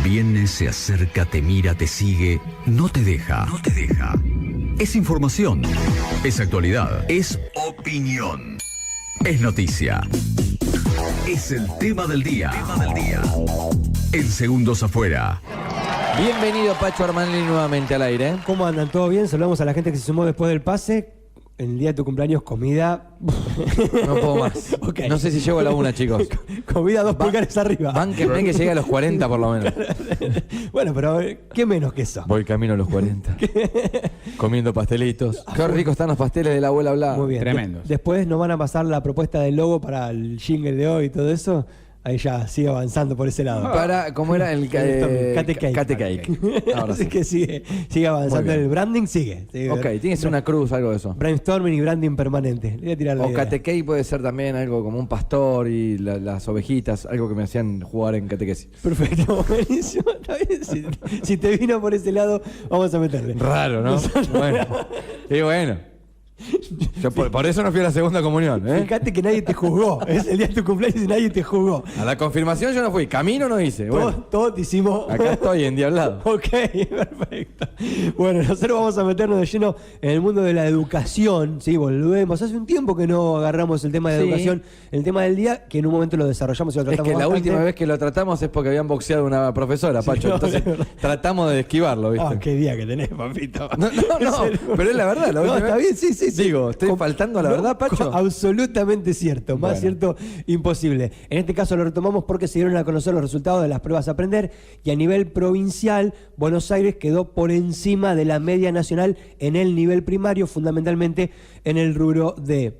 Viene, se acerca, te mira, te sigue, no te deja. No te deja. Es información, es actualidad, es opinión, es noticia. Es el tema del día. En Segundos Afuera. Bienvenido Pacho Armanelli nuevamente al aire. ¿Cómo andan? ¿Todo bien? Saludamos a la gente que se sumó después del pase. El día de tu cumpleaños, comida. No puedo más. Okay. No sé si llego a la 1, chicos. Comida 2 pulgares arriba. Bánquenme que llegue a los 40 por lo menos. Bueno, pero ¿qué menos que eso? Voy camino a los 40. Comiendo pastelitos. Qué ricos están los pasteles de la abuela Bla. Muy bien. Tremendos. Después nos van a pasar la propuesta del logo para el jingle de hoy y todo eso. Ahí ya sigue avanzando por ese lado. Para, ¿cómo era? El Cate Cake. Cate Cake. Ahora Así sí. que sigue avanzando. El branding sigue. Ok, tiene que ser una cruz, algo de eso. Brainstorming y branding permanente. Le voy a tirar la O idea. Cate Cake puede ser también algo como un pastor y las ovejitas, algo que me hacían jugar en catequesis. Perfecto, buenísimo. Está bien. Si te vino por ese lado, vamos a meterle. Raro, ¿no? Bueno. Y bueno. Yo por eso no fui a la segunda comunión, ¿eh? Fíjate que nadie te juzgó. Es el día de tu cumpleaños y nadie te juzgó. A la confirmación yo no fui, camino no hice. Bueno, Todos te hicimos. acá estoy endiablado. Ok, perfecto. Bueno, nosotros vamos a meternos de lleno en el mundo de la educación. Sí, volvemos. Hace un tiempo que no agarramos el tema de Sí. educación, el tema del día, que en un momento lo desarrollamos y lo Es tratamos que la bastante. última vez que lo tratamos es porque habían boxeado a una profesora, Pacho. no, Entonces de verdad. tratamos de esquivarlo, ¿viste? Ah, qué día que tenés, papito. No, pero es la verdad. La No, última está vez- bien, sí. Digo, estoy faltando a la verdad, Pacho. Absolutamente cierto, más Bueno. cierto imposible. En este caso lo retomamos porque se dieron a conocer los resultados de las pruebas a aprender y a nivel provincial, Buenos Aires quedó por encima de la media nacional en el nivel primario, fundamentalmente en el rubro de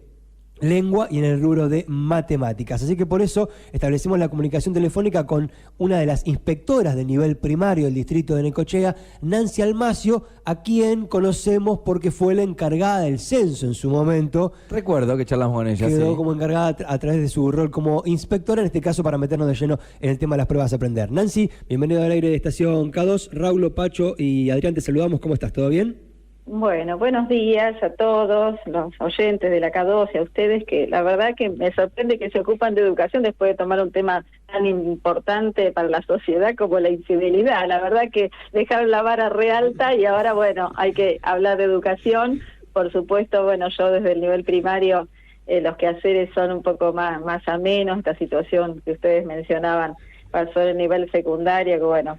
lengua y en el rubro de matemáticas. Así que por eso establecimos la comunicación telefónica con una de las inspectoras de nivel primario del distrito de Necochea, Nancy Almacio, a quien conocemos porque fue la encargada del censo en su momento. Recuerdo que charlamos con ella, Quedó sí. como encargada a través de su rol como inspectora, en este caso para meternos de lleno en el tema de las pruebas a aprender. Nancy, bienvenido al aire de Estación K2. Raúl, Pacho y Adrián, te saludamos. ¿Cómo estás? ¿Todo bien? Bueno, buenos días a todos los oyentes de la K2 y a ustedes, que la verdad que me sorprende que se ocupan de educación después de tomar un tema tan importante para la sociedad como la infidelidad. La verdad que dejaron la vara re alta y ahora, bueno, hay que hablar de educación. Por supuesto, bueno, yo desde el nivel primario, los quehaceres son un poco más amenos. Esta situación que ustedes mencionaban pasó en el nivel secundario, que bueno,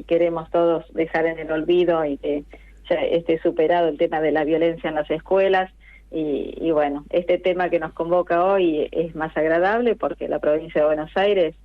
queremos todos dejar en el olvido y que ya esté superado el tema de la violencia en las escuelas y bueno, este tema que nos convoca hoy es más agradable porque la provincia de Buenos Aires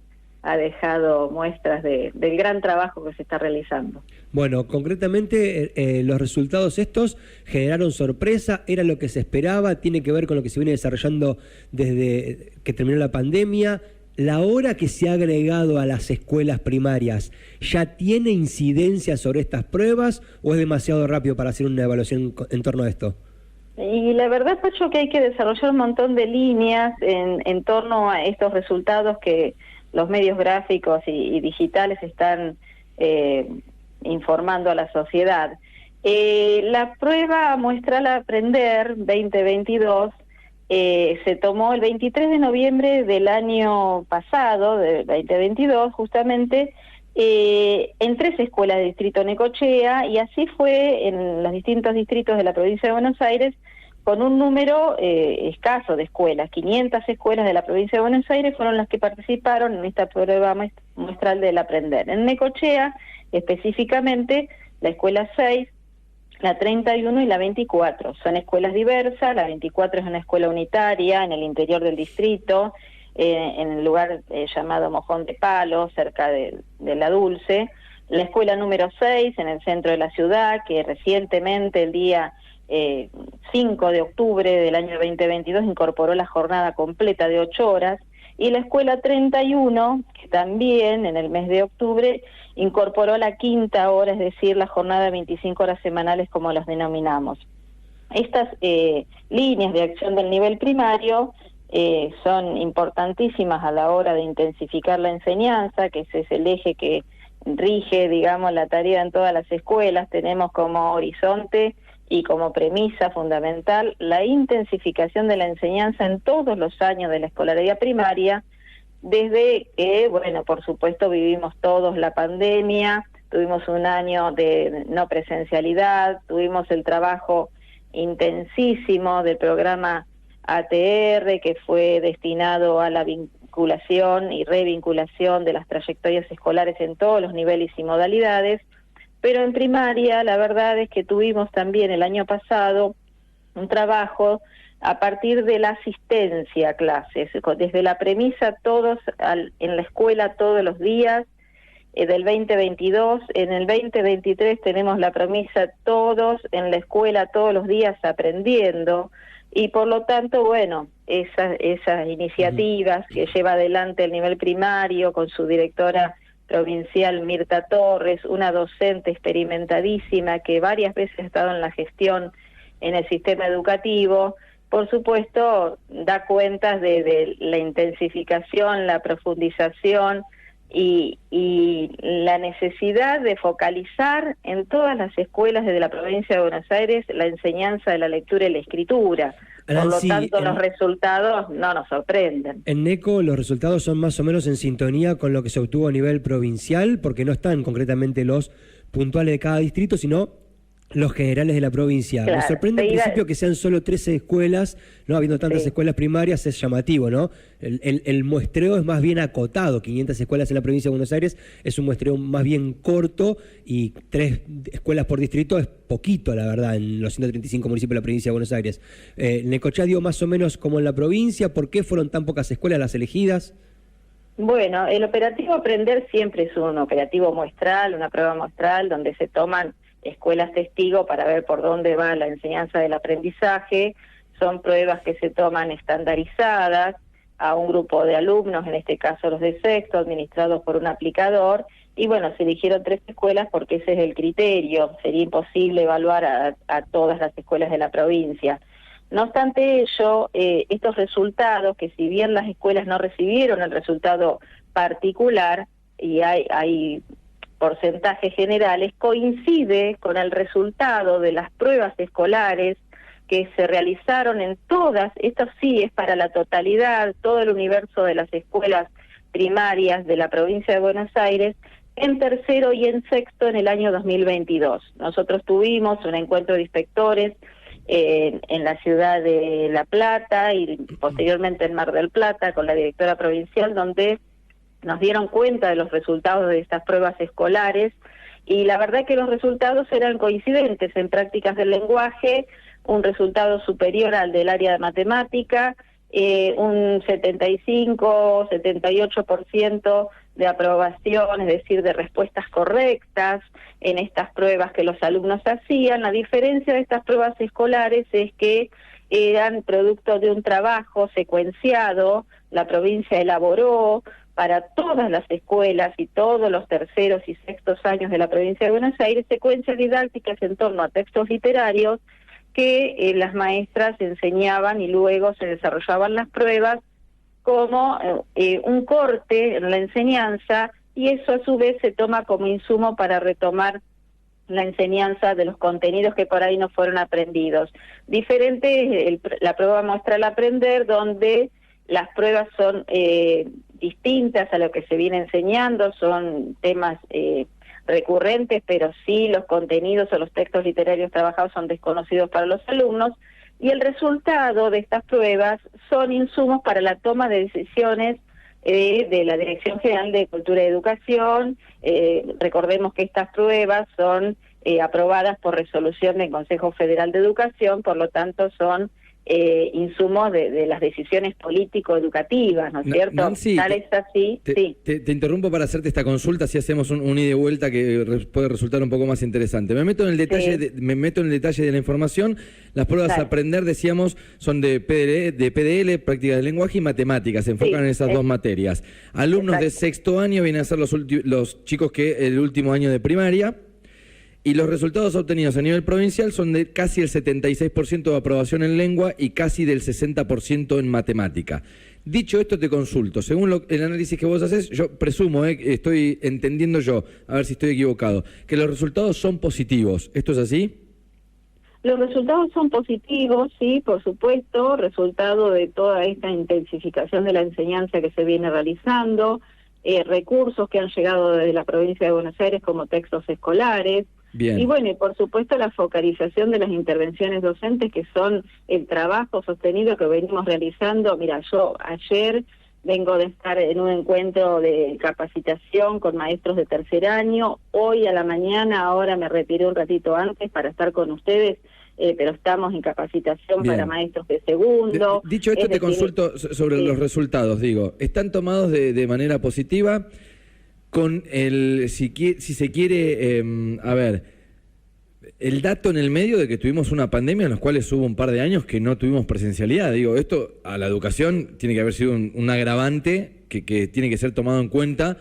ha dejado muestras del gran trabajo que se está realizando. Bueno, concretamente los resultados estos generaron sorpresa, era lo que se esperaba, tiene que ver con lo que se viene desarrollando desde que terminó la pandemia. ¿La hora que se ha agregado a las escuelas primarias ya tiene incidencia sobre estas pruebas o es demasiado rápido para hacer una evaluación en torno a esto? Y la verdad, Pacho, que hay que desarrollar un montón de líneas en torno a estos resultados que los medios gráficos y digitales están informando a la sociedad. La prueba muestral a aprender 2022 se tomó el 23 de noviembre del año pasado, del 2022, justamente, en 3 escuelas del distrito Necochea, y así fue en los distintos distritos de la provincia de Buenos Aires, con un número escaso de escuelas. 500 escuelas de la provincia de Buenos Aires fueron las que participaron en esta prueba muestral del aprender. En Necochea, específicamente, la escuela 6, la 31 y la 24. Son escuelas diversas. La 24 es una escuela unitaria en el interior del distrito, en el lugar llamado Mojón de Palo, cerca de La Dulce. La escuela número 6 en el centro de la ciudad, que recientemente, el día 5 de octubre del año 2022, incorporó la jornada completa de 8 horas. Y la escuela 31, que también en el mes de octubre incorporó la 5ª hora, es decir, la jornada de 25 horas semanales, como los denominamos. Estas líneas de acción del nivel primario son importantísimas a la hora de intensificar la enseñanza, que ese es el eje que rige, digamos, la tarea en todas las escuelas. Tenemos como horizonte y como premisa fundamental la intensificación de la enseñanza en todos los años de la escolaridad primaria, desde que, bueno, por supuesto vivimos todos la pandemia, tuvimos un año de no presencialidad, tuvimos el trabajo intensísimo del programa ATR, que fue destinado a la vinculación y revinculación de las trayectorias escolares en todos los niveles y modalidades, pero en primaria la verdad es que tuvimos también el año pasado un trabajo a partir de la asistencia a clases, desde la premisa todos en la escuela todos los días, del 2022, en el 2023 tenemos la premisa todos en la escuela todos los días aprendiendo, y por lo tanto, bueno, esas iniciativas que lleva adelante el nivel primario con su directora provincial Mirta Torres, una docente experimentadísima que varias veces ha estado en la gestión en el sistema educativo, por supuesto da cuentas de la intensificación, la profundización y la necesidad de focalizar en todas las escuelas de la provincia de Buenos Aires la enseñanza de la lectura y la escritura. Nancy, por lo tanto, los resultados no nos sorprenden. En NECO los resultados son más o menos en sintonía con lo que se obtuvo a nivel provincial, porque no están concretamente los puntuales de cada distrito, sino los generales de la provincia. Claro, me sorprende en principio que sean solo 13 escuelas, no habiendo tantas escuelas primarias, es llamativo, ¿no? El muestreo es más bien acotado, 500 escuelas en la provincia de Buenos Aires es un muestreo más bien corto y 3 escuelas por distrito es poquito, la verdad, en los 135 municipios de la provincia de Buenos Aires. Necochea dio más o menos como en la provincia, ¿por qué fueron tan pocas escuelas las elegidas? Bueno, el operativo Aprender siempre es un operativo muestral, una prueba muestral donde se toman escuelas testigo para ver por dónde va la enseñanza del aprendizaje. Son pruebas que se toman estandarizadas a un grupo de alumnos, en este caso los de sexto, administrados por un aplicador, y bueno, se eligieron 3 escuelas porque ese es el criterio, sería imposible evaluar a todas las escuelas de la provincia. No obstante ello, estos resultados, que si bien las escuelas no recibieron el resultado particular, y hay porcentajes generales, coincide con el resultado de las pruebas escolares que se realizaron en todas, esto sí es para la totalidad, todo el universo de las escuelas primarias de la provincia de Buenos Aires, en tercero y en sexto en el año 2022. Nosotros tuvimos un encuentro de inspectores en la ciudad de La Plata y posteriormente en Mar del Plata con la directora provincial, donde nos dieron cuenta de los resultados de estas pruebas escolares, y la verdad que los resultados eran coincidentes en prácticas del lenguaje, un resultado superior al del área de matemática, un 75-78% de aprobación, es decir, de respuestas correctas en estas pruebas que los alumnos hacían. La diferencia de estas pruebas escolares es que eran producto de un trabajo secuenciado, la provincia elaboró para todas las escuelas y todos los terceros y sextos años de la provincia de Buenos Aires secuencias didácticas en torno a textos literarios que las maestras enseñaban y luego se desarrollaban las pruebas como un corte en la enseñanza, y eso a su vez se toma como insumo para retomar la enseñanza de los contenidos que por ahí no fueron aprendidos. Diferente la prueba muestral Aprender, donde las pruebas son distintas a lo que se viene enseñando, son temas recurrentes, pero sí los contenidos o los textos literarios trabajados son desconocidos para los alumnos, y el resultado de estas pruebas son insumos para la toma de decisiones de la Dirección General de Cultura y Educación. Recordemos que estas pruebas son aprobadas por resolución del Consejo Federal de Educación, por lo tanto son insumos de las decisiones político-educativas, ¿no es cierto? Nancy, tal es así, sí. Te interrumpo para hacerte esta consulta, si hacemos un ida y vuelta que puede resultar un poco más interesante. Me meto en el detalle, de la información. Las pruebas a aprender, decíamos, son de PDL, prácticas del lenguaje, y matemáticas, se enfocan en esas 2 materias. Alumnos de sexto año vienen a ser los chicos que el último año de primaria. Y los resultados obtenidos a nivel provincial son de casi el 76% de aprobación en lengua y casi del 60% en matemática. Dicho esto, te consulto. Según el análisis que vos haces, yo presumo, estoy entendiendo yo, a ver si estoy equivocado, que los resultados son positivos. ¿Esto es así? Los resultados son positivos, sí, por supuesto, resultado de toda esta intensificación de la enseñanza que se viene realizando, recursos que han llegado desde la provincia de Buenos Aires como textos escolares. Bien. Y bueno, y por supuesto la focalización de las intervenciones docentes, que son el trabajo sostenido que venimos realizando. Mira, yo ayer vengo de estar en un encuentro de capacitación con maestros de tercer año. Hoy a la mañana, ahora me retiré un ratito antes para estar con ustedes, pero estamos en capacitación Bien. para maestros de segundo. Dicho esto, te consulto sobre sí. los resultados. Digo, ¿están tomados de manera positiva con el, si se quiere, a ver, el dato en el medio de que tuvimos una pandemia en los cuales hubo un par de años que no tuvimos presencialidad? Digo, esto a la educación tiene que haber sido un agravante que tiene que ser tomado en cuenta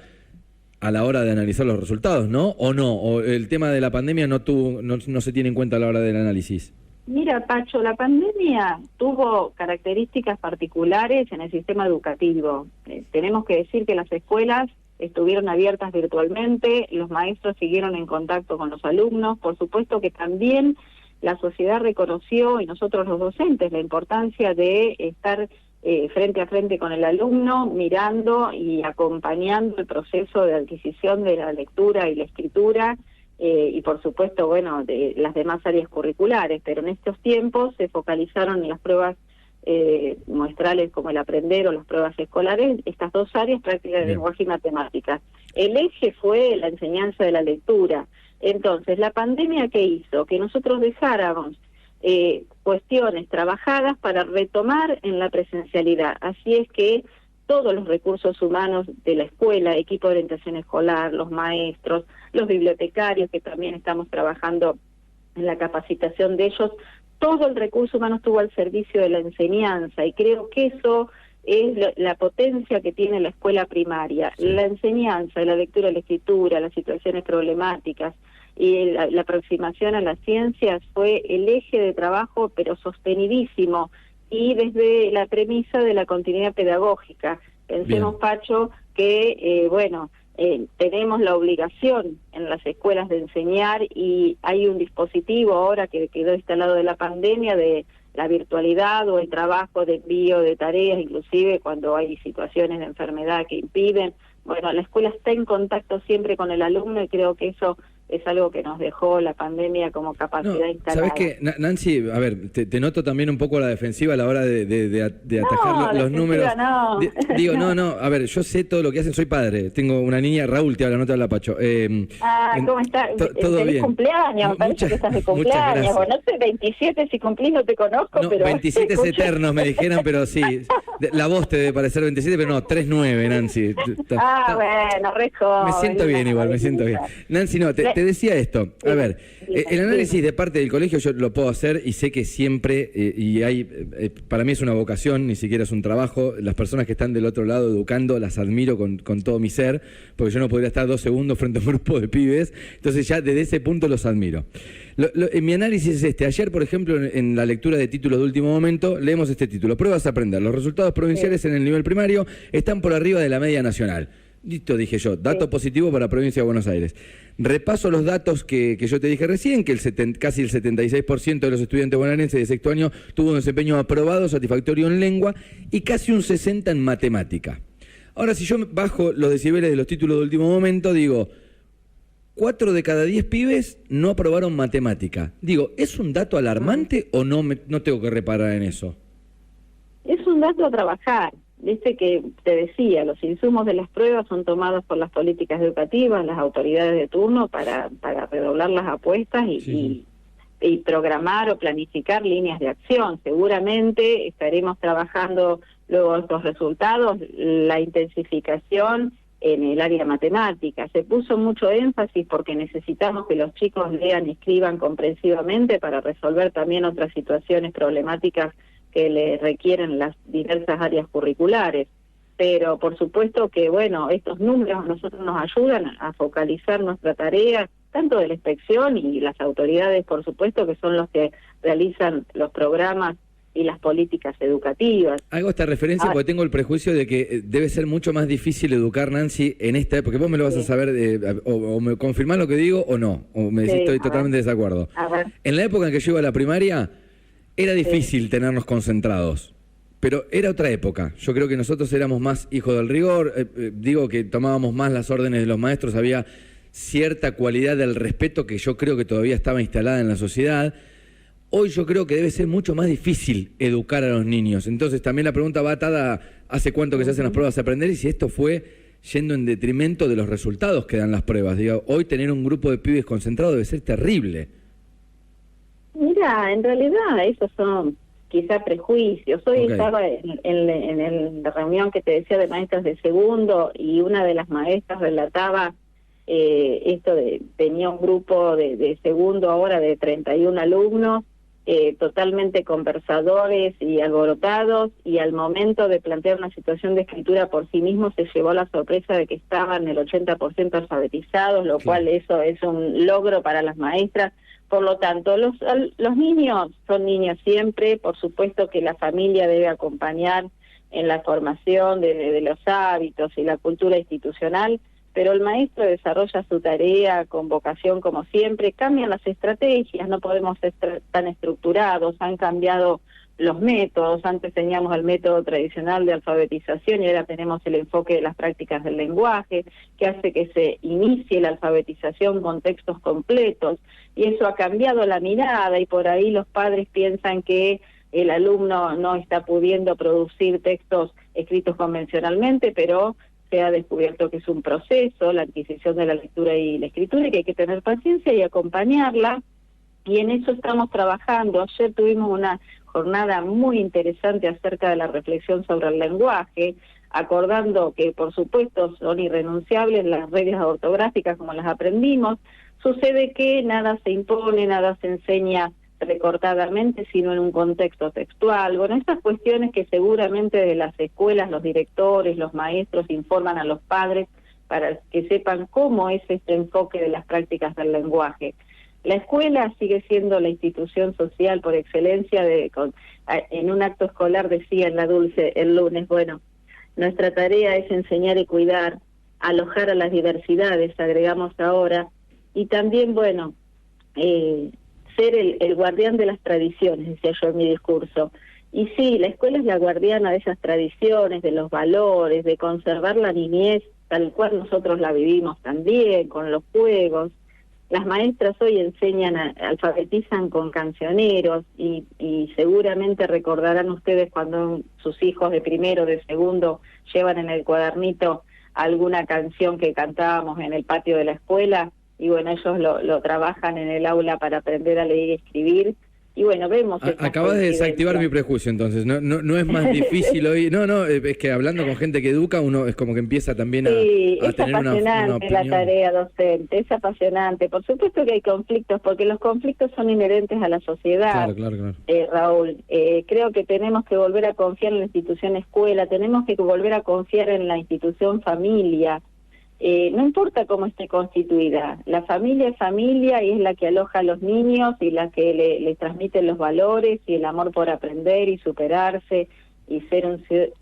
a la hora de analizar los resultados, ¿no? ¿O no? ¿O el tema de la pandemia no se tiene en cuenta a la hora del análisis? Mira, Pacho, la pandemia tuvo características particulares en el sistema educativo. Tenemos que decir que las escuelas estuvieron abiertas virtualmente, los maestros siguieron en contacto con los alumnos. Por supuesto que también la sociedad reconoció, y nosotros los docentes, la importancia de estar frente a frente con el alumno, mirando y acompañando el proceso de adquisición de la lectura y la escritura, y por supuesto, bueno, de las demás áreas curriculares. Pero en estos tiempos se focalizaron en las pruebas muestrales como el aprender o las pruebas escolares, estas dos áreas, práctica de lenguaje y matemáticas. El eje fue la enseñanza de la lectura. Entonces, la pandemia, ¿qué hizo? Que nosotros dejáramos cuestiones trabajadas para retomar en la presencialidad. Así es que todos los recursos humanos de la escuela, equipo de orientación escolar, los maestros, los bibliotecarios, que también estamos trabajando en la capacitación de ellos, todo el recurso humano estuvo al servicio de la enseñanza, y creo que eso es la potencia que tiene la escuela primaria. Sí. La enseñanza, la lectura, la escritura, las situaciones problemáticas y la aproximación a las ciencias fue el eje de trabajo, pero sostenidísimo, y desde la premisa de la continuidad pedagógica. Pensemos, bien, Pacho, que, tenemos la obligación en las escuelas de enseñar, y hay un dispositivo ahora que quedó instalado de la pandemia de la virtualidad o el trabajo de envío de tareas, inclusive cuando hay situaciones de enfermedad que impiden. Bueno, la escuela está en contacto siempre con el alumno, y creo que eso es algo que nos dejó la pandemia como capacidad instalada. ¿Sabes qué, Nancy? A ver, te noto también un poco a la defensiva a la hora de atajar los números. No. Digo, a ver, yo sé todo lo que hacen, soy padre, tengo una niña, Raúl te habla, no te habla Pacho. ¿Cómo estás? Todo Feliz bien. cumpleaños, me parece que estás de cumpleaños. Bueno, no sé, 27 si cumplís no te conozco, no, pero... 27 es eternos, me dijeron, pero sí, la voz te debe parecer 27, pero no, 39, Nancy. Bueno, re joven. Me siento bien igual, me siento bien. Nancy, no, te decía esto, a ver, el análisis de parte del colegio yo lo puedo hacer, y sé que siempre, y hay, para mí es una vocación, ni siquiera es un trabajo. Las personas que están del otro lado educando las admiro con todo mi ser, porque yo no podría estar 2 segundos frente a un grupo de pibes, entonces ya desde ese punto los admiro. En mi análisis es este. Ayer, por ejemplo, en la lectura de títulos de último momento, leemos este título: Pruebas a aprender. Los resultados provinciales en el nivel primario están por arriba de la media nacional. Listo, dije yo, dato positivo para la provincia de Buenos Aires. Repaso los datos que yo te dije recién, que casi el 76% de los estudiantes bonaerenses de sexto año tuvo un desempeño aprobado, satisfactorio en lengua, y casi un 60% en matemática. Ahora, si yo bajo los decibeles de los títulos de último momento, digo, 4 de cada 10 pibes no aprobaron matemática. Digo, ¿es un dato alarmante o no tengo que reparar en eso? Es un dato a trabajar. Viste que te decía, los insumos de las pruebas son tomados por las políticas educativas, las autoridades de turno, para redoblar las apuestas y programar o planificar líneas de acción. Seguramente estaremos trabajando luego estos resultados, la intensificación en el área matemática. Se puso mucho énfasis porque necesitamos que los chicos lean y escriban comprensivamente para resolver también otras situaciones problemáticas que le requieren las diversas áreas curriculares. Pero por supuesto que, estos números a nosotros nos ayudan a focalizar nuestra tarea, tanto de la inspección y las autoridades, por supuesto, que son los que realizan los programas y las políticas educativas. Hago esta referencia porque tengo el prejuicio de que debe ser mucho más difícil educar, Nancy, en esta época. Vos me lo vas a saber, o me confirmás lo que digo o no, o me decís estoy totalmente de desacuerdo. En la época en que yo iba a la primaria, era difícil tenernos concentrados. Pero era otra época. Yo creo que nosotros éramos más hijos del rigor. Digo que tomábamos más las órdenes de los maestros. Había cierta cualidad del respeto que yo creo que todavía estaba instalada en la sociedad. Hoy yo creo que debe ser mucho más difícil educar a los niños. Entonces también la pregunta va atada hace cuánto que se hacen las pruebas a aprender y si esto fue yendo en detrimento de los resultados que dan las pruebas. Digo, hoy tener un grupo de pibes concentrados debe ser terrible. Mira, en realidad esos son quizá prejuicios. Hoy estaba en la reunión que te decía de maestras de segundo y una de las maestras relataba esto de, tenía un grupo de segundo ahora de 31 alumnos, totalmente conversadores y alborotados, y al momento de plantear una situación de escritura por sí mismos se llevó la sorpresa de que estaban el 80% alfabetizados, lo cual eso es un logro para las maestras. Por lo tanto, los niños son niños siempre, por supuesto que la familia debe acompañar en la formación de los hábitos y la cultura institucional, pero el maestro desarrolla su tarea con vocación como siempre. Cambian las estrategias, no podemos ser tan estructurados, han cambiado los métodos. Antes teníamos el método tradicional de alfabetización y ahora tenemos el enfoque de las prácticas del lenguaje, que hace que se inicie la alfabetización con textos completos, y eso ha cambiado la mirada, y por ahí los padres piensan que el alumno no está pudiendo producir textos escritos convencionalmente, pero se ha descubierto que es un proceso, la adquisición de la lectura y la escritura, y que hay que tener paciencia y acompañarla, y en eso estamos trabajando. Ayer tuvimos una jornada muy interesante acerca de la reflexión sobre el lenguaje, acordando que por supuesto son irrenunciables las reglas ortográficas como las aprendimos. Sucede que nada se impone, nada se enseña recortadamente, sino en un contexto textual. Bueno, estas cuestiones que seguramente de las escuelas, los directores, los maestros informan a los padres para que sepan cómo es este enfoque de las prácticas del lenguaje. La escuela sigue siendo la institución social por excelencia. En un acto escolar decía en la Dulce el lunes, bueno, nuestra tarea es enseñar y cuidar, alojar a las diversidades, agregamos ahora, y también, bueno, ser el guardián de las tradiciones, decía yo en mi discurso. Y sí, la escuela es la guardiana de esas tradiciones, de los valores, de conservar la niñez tal cual nosotros la vivimos también, con los juegos. Las maestras hoy enseñan, alfabetizan con cancioneros, y seguramente recordarán ustedes cuando sus hijos de primero, de segundo, llevan en el cuadernito alguna canción que cantábamos en el patio de la escuela, y bueno, ellos lo trabajan en el aula para aprender a leer y escribir. Y bueno, vemos... Acabas de desactivar mi prejuicio, entonces. No es más difícil hoy. No, es que hablando con gente que educa, uno es como que empieza también a tener una opinión. Es apasionante la tarea docente, es apasionante. Por supuesto que hay conflictos, porque los conflictos son inherentes a la sociedad. Claro. Raúl, creo que tenemos que volver a confiar en la institución escuela, tenemos que volver a confiar en la institución familia. No importa cómo esté constituida, la familia es familia y es la que aloja a los niños y la que les transmite los valores y el amor por aprender y superarse y ser un ser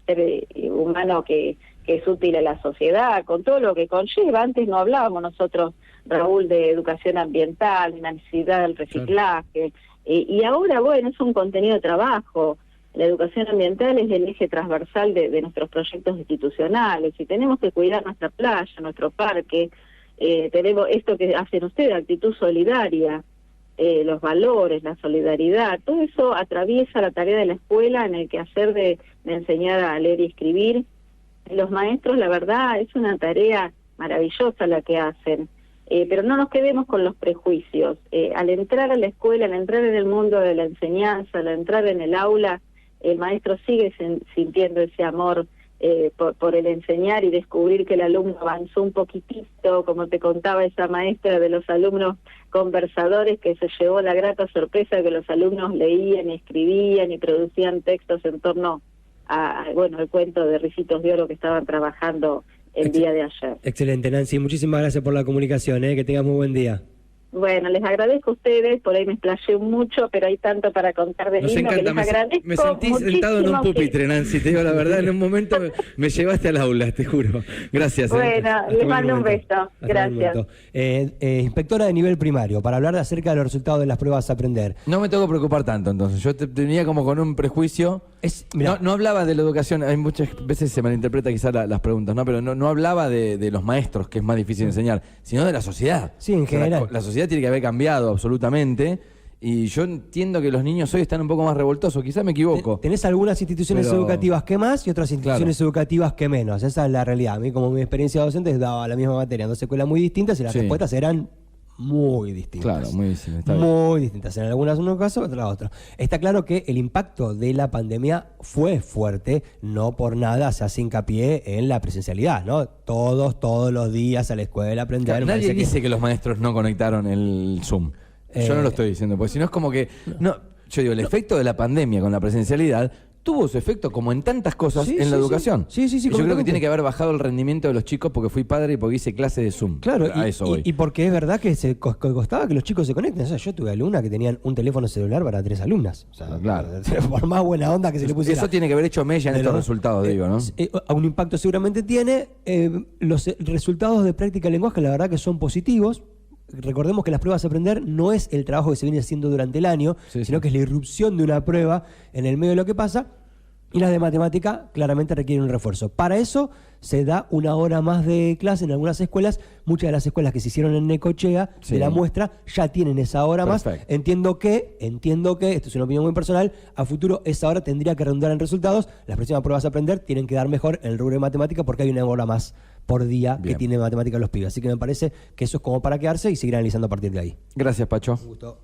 humano que es útil a la sociedad, con todo lo que conlleva. Antes no hablábamos nosotros, Raúl, de educación ambiental, de la necesidad del reciclaje, y ahora, bueno, es un contenido de trabajo. La educación ambiental es el eje transversal de nuestros proyectos institucionales, y tenemos que cuidar nuestra playa, nuestro parque. Tenemos esto que hacen ustedes, actitud solidaria, los valores, la solidaridad, todo eso atraviesa la tarea de la escuela en el quehacer de enseñar a leer y escribir. Los maestros, la verdad, es una tarea maravillosa la que hacen, pero no nos quedemos con los prejuicios. Al entrar a la escuela, al entrar en el mundo de la enseñanza, al entrar en el aula, el maestro sigue sintiendo ese amor por el enseñar y descubrir que el alumno avanzó un poquitito, como te contaba esa maestra de los alumnos conversadores, que se llevó la grata sorpresa de que los alumnos leían, escribían y producían textos en torno a el cuento de Ricitos de Oro que estaban trabajando el día de ayer. Excelente, Nancy. Muchísimas gracias por la comunicación. Que tengas muy buen día. Bueno, les agradezco a ustedes, por ahí me explayé mucho, pero hay tanto para contar de Nos lindo que encanta, les agradezco me sentí sentado en un muchísimo pupitre, Nancy, te digo la verdad, en un momento me llevaste al aula, te juro. Gracias. Bueno, Hasta les buen mando un momento. beso. Hasta el Gracias. momento. Inspectora de nivel primario, para hablar acerca de los resultados de las pruebas a aprender. No me tengo que preocupar tanto, entonces. Yo tenía como con un prejuicio. Mirá, No hablaba de la educación, hay muchas veces se malinterpreta quizás las preguntas, ¿no? Pero no hablaba de los maestros, que es más difícil enseñar, sino de la sociedad. Sí, en general. La sociedad tiene que haber cambiado absolutamente. Y yo entiendo que los niños hoy están un poco más revoltosos, quizás me equivoco. Tenés algunas instituciones Pero- educativas que más y otras instituciones educativas que menos. Esa es la realidad. A mí, como mi experiencia docente, daba la misma materia en dos escuelas muy distintas y las Sí. respuestas eran muy distintas. Claro, muy distinto, está bien. Muy distintas. En algunos casos, en otros. Está claro que el impacto de la pandemia fue fuerte, no por nada se hace hincapié en la presencialidad, ¿no? Todos los días a la escuela aprender. Claro, me nadie parece que- dice que los maestros no conectaron el Zoom. Yo no lo estoy diciendo, porque si no es como que... No, yo digo, el efecto de la pandemia con la presencialidad tuvo su efecto como en tantas cosas Sí, en sí, la sí. educación. Sí, sí, sí, Y yo creo que completamente. tiene que haber bajado el rendimiento de los chicos porque fui padre y porque hice clases de Zoom. Claro, A eso voy. y porque es verdad que se costaba que los chicos se conecten. O sea, yo tuve alumnas que tenían un teléfono celular para 3 alumnas. O sea, Claro. por más buena onda que se le pusiera. Eso tiene que haber hecho mella en Pero, estos resultados, digo, ¿no? Un impacto seguramente tiene. Los resultados de práctica de lenguaje, la verdad que son positivos. Recordemos que las pruebas a aprender no es el trabajo que se viene haciendo durante el año, Sí, sino sí. que es la irrupción de una prueba en el medio de lo que pasa. Y las de matemática claramente requieren un refuerzo. Para eso se da una hora más de clase en algunas escuelas. Muchas de las escuelas que se hicieron en Necochea Sí. de la muestra ya tienen esa hora Perfecto. más. Entiendo que, esto es una opinión muy personal, a futuro esa hora tendría que redundar en resultados. Las próximas pruebas a aprender tienen que dar mejor en el rubro de matemática porque hay una hora más por día Bien. que tiene matemática los pibes. Así que me parece que eso es como para quedarse y seguir analizando a partir de ahí. Gracias, Pacho. Un gusto.